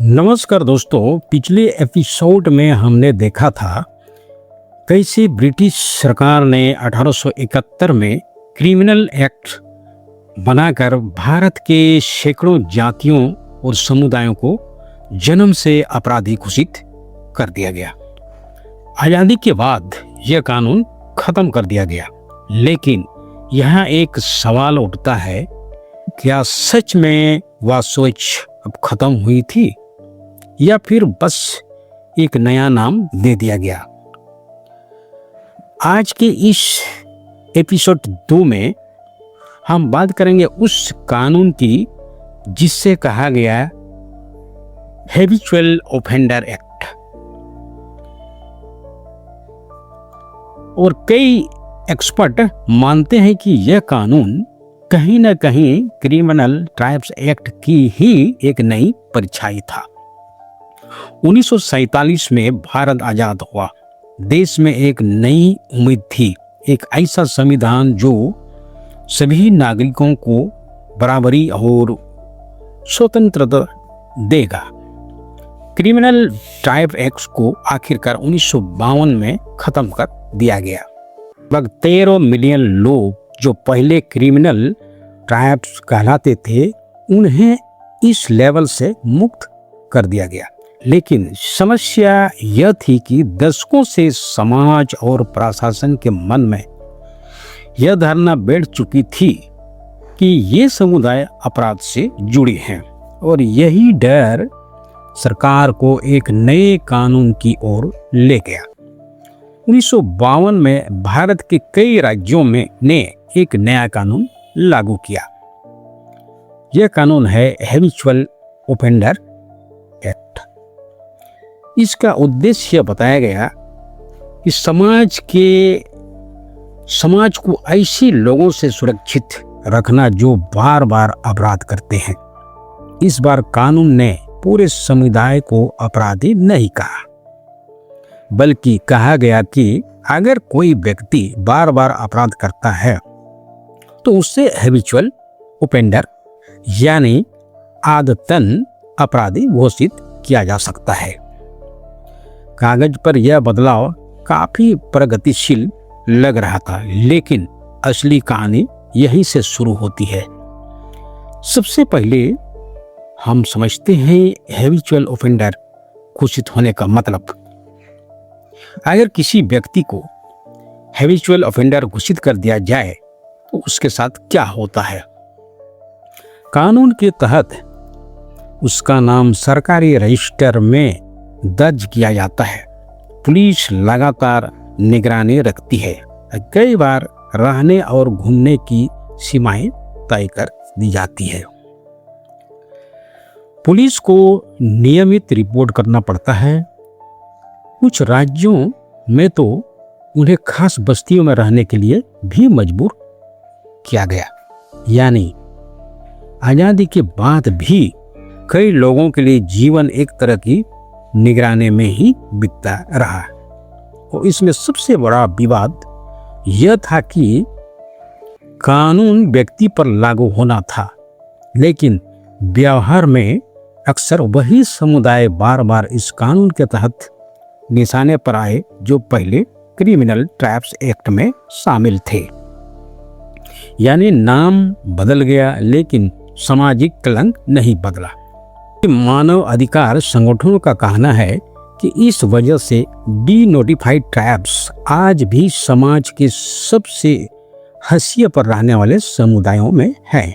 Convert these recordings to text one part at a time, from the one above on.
नमस्कार दोस्तों, पिछले एपिसोड में हमने देखा था कैसे ब्रिटिश सरकार ने 1871 में क्रिमिनल एक्ट बनाकर भारत के सैकड़ों जातियों और समुदायों को जन्म से अपराधी घोषित कर दिया गया। आज़ादी के बाद यह कानून खत्म कर दिया गया, लेकिन यहाँ एक सवाल उठता है, क्या सच में वह सोच अब खत्म हुई थी या फिर बस एक नया नाम दे दिया गया? आज के इस एपिसोड 2 में हम बात करेंगे उस कानून की जिससे कहा गया हैबिचुअल ऑफेंडर एक्ट। और कई एक्सपर्ट मानते हैं कि यह कानून कहीं न कहीं क्रिमिनल ट्राइब्स एक्ट की ही एक नई परछाई था। 1947 में भारत आजाद हुआ। देश में एक नई उम्मीद थी, एक ऐसा संविधान जो सभी नागरिकों को बराबरी और स्वतंत्रता देगा। क्रिमिनल ट्राइब एक्ट को आखिरकार 1952 में खत्म कर दिया गया। लगभग 13 मिलियन लोग जो पहले क्रिमिनल ट्राइब्स कहलाते थे, उन्हें इस लेवल से मुक्त कर दिया गया। लेकिन समस्या यह थी कि दशकों से समाज और प्रशासन के मन में यह धारणा बैठ चुकी थी कि ये समुदाय अपराध से जुड़े हैं, और यही डर सरकार को एक नए कानून की ओर ले गया। 1952 में भारत के कई राज्यों में ने एक नया कानून लागू किया। यह कानून है हैबिचुअल ऑफेंडर एक्ट। इसका उद्देश्य बताया गया कि समाज को ऐसे लोगों से सुरक्षित रखना जो बार बार अपराध करते हैं। इस बार कानून ने पूरे समुदाय को अपराधी नहीं कहा, बल्कि कहा गया कि अगर कोई व्यक्ति बार बार अपराध करता है तो उससे हैबिचुअल ऑफेंडर यानी आदतन अपराधी घोषित किया जा सकता है। कागज पर यह बदलाव काफी प्रगतिशील लग रहा था, लेकिन असली कहानी यहीं से शुरू होती है। सबसे पहले हम समझते हैं हैबिचुअल ऑफेंडर घोषित होने का मतलब। अगर किसी व्यक्ति को हैबिचुअल ऑफेंडर घोषित कर दिया जाए तो उसके साथ क्या होता है? कानून के तहत उसका नाम सरकारी रजिस्टर में दर्ज किया जाता है। पुलिस लगातार निगरानी रखती है। कई बार रहने और घूमने की सीमाएं तय कर दी जाती है। पुलिस को नियमित रिपोर्ट करना पड़ता है। कुछ राज्यों में तो उन्हें खास बस्तियों में रहने के लिए भी मजबूर किया गया। यानी आजादी के बाद भी कई लोगों के लिए जीवन एक तरह की निगरानी में ही बीतता रहा। और इसमें सबसे बड़ा विवाद यह था कि कानून व्यक्ति पर लागू होना था, लेकिन व्यवहार में अक्सर वही समुदाय बार बार इस कानून के तहत निशाने पर आए जो पहले क्रिमिनल ट्राइब्स एक्ट में शामिल थे। यानी नाम बदल गया, लेकिन सामाजिक कलंक नहीं बदला। मानव अधिकार संगठनों का कहना है कि इस वजह से डी-नोटिफाइड ट्राइब्स आज भी समाज के सबसे हाशिए पर रहने वाले समुदायों में हैं।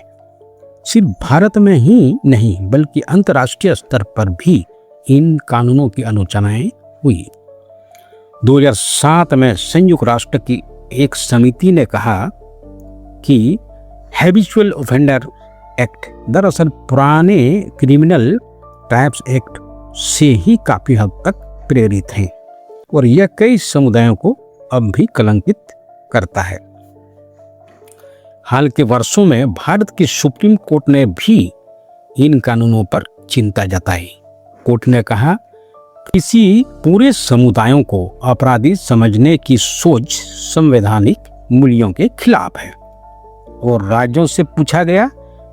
सिर्फ भारत में ही नहीं, बल्कि अंतर्राष्ट्रीय स्तर पर भी इन कानूनों की आलोचनाएं हुई। 2007 में संयुक्त राष्ट्र की एक समिति ने कहा कि हैबिचुअल ऑफेंडर एक्ट दरअसल पुराने क्रिमिनल ट्राइब्स एक्ट से ही काफी हद तक प्रेरित है, और यह कई समुदायों को अब भी कलंकित करता है। हाल के वर्षों में भारत की सुप्रीम कोर्ट ने भी इन कानूनों पर चिंता जताई। कोर्ट ने कहा किसी पूरे समुदायों को अपराधी समझने की सोच संवैधानिक मूल्यों के खिलाफ है, और राज्यों से पूछा गया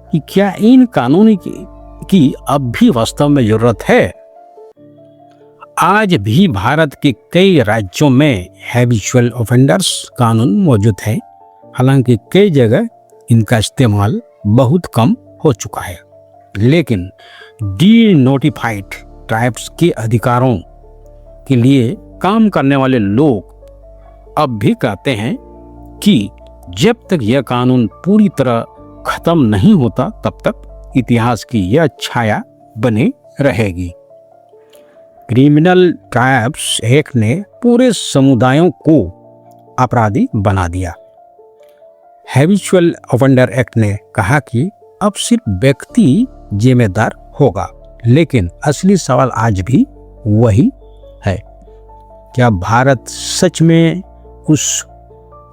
कि क्या इन की अब भी वास्तव में जरूरत है? आज भी भारत के कई राज्यों में हैबिचुअल ऑफेंडर्स कानून मौजूद है, हालांकि कई जगह इनका इस्तेमाल बहुत कम हो चुका है। लेकिन डी नोटिफाइड ट्राइब्स के अधिकारों के लिए काम करने वाले लोग अब भी कहते हैं कि जब तक यह कानून पूरी तरह खत्म नहीं होता तब तक इतिहास की यह छाया बनी रहेगी। क्रिमिनल ट्राइब्स एक्ट ने पूरे समुदायों को अपराधी बना दिया। हैबिचुअल ऑफेंडर एक्ट ने कहा कि अब सिर्फ व्यक्ति जिम्मेदार होगा, लेकिन असली सवाल आज भी वही है, क्या भारत सच में उस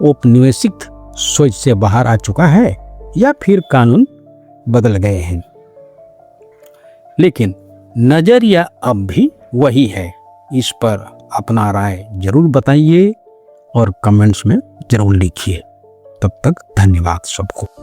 औपनिवेशिक सोच से बाहर आ चुका है या फिर कानून बदल गए हैं? लेकिन नजरिया अब भी वही है। इस पर अपना राय जरूर बताइए और कमेंट्स में जरूर लिखिए। तब तक धन्यवाद सबको।